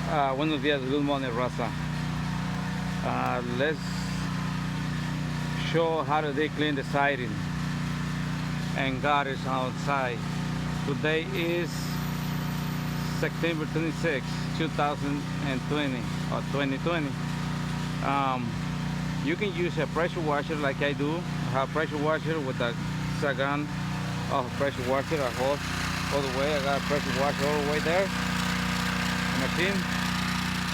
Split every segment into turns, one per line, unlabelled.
Buenos días, good morning, Raza. Let's show how do they clean the siding and gutters outside. Today is September 26, 2020 or 2020. You can use a pressure washer like I do. I have pressure washer with a second of pressure washer, a hose all the way. I got a pressure washer all the way there, machine.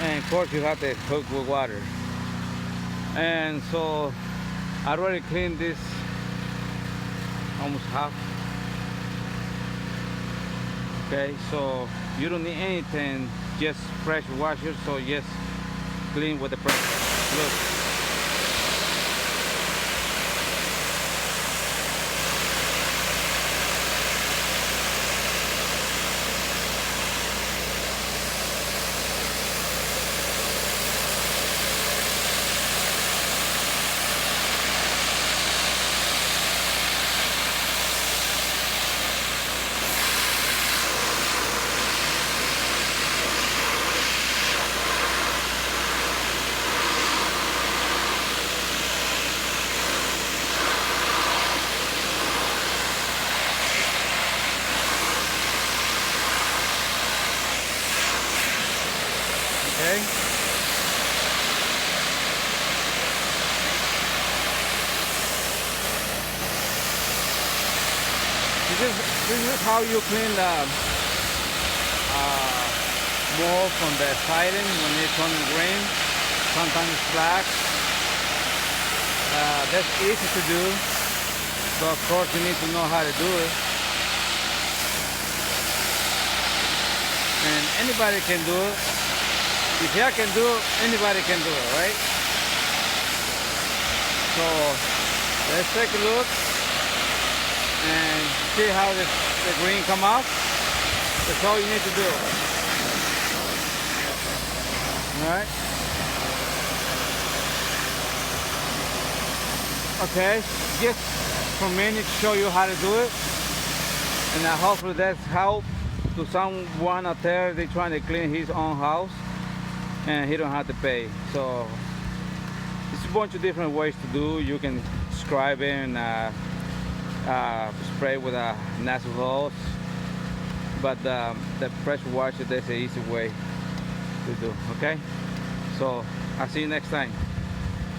And of course you have to hook with water. And so I already cleaned this almost half. Okay, so you don't need anything, just pressure washer. So just clean with the pressure. Look. Okay. This is how you clean the mold from the siding when it's turning green. Sometimes it's black. That's easy to do, but of course you need to know how to do it. And anybody can do it. If I can do it, anybody can do it, right? So let's take a look and see how the green come out. That's all you need to do. All right. Okay, just for me to show you how to do it, and I hopefully that's help to someone out there. They trying to clean his own house, and he don't have to pay. So it's a bunch of different ways to do. You can scrub it and spray with a nasal hose, but the pressure washer, that's the easy way to do. Okay, so I'll see you next time.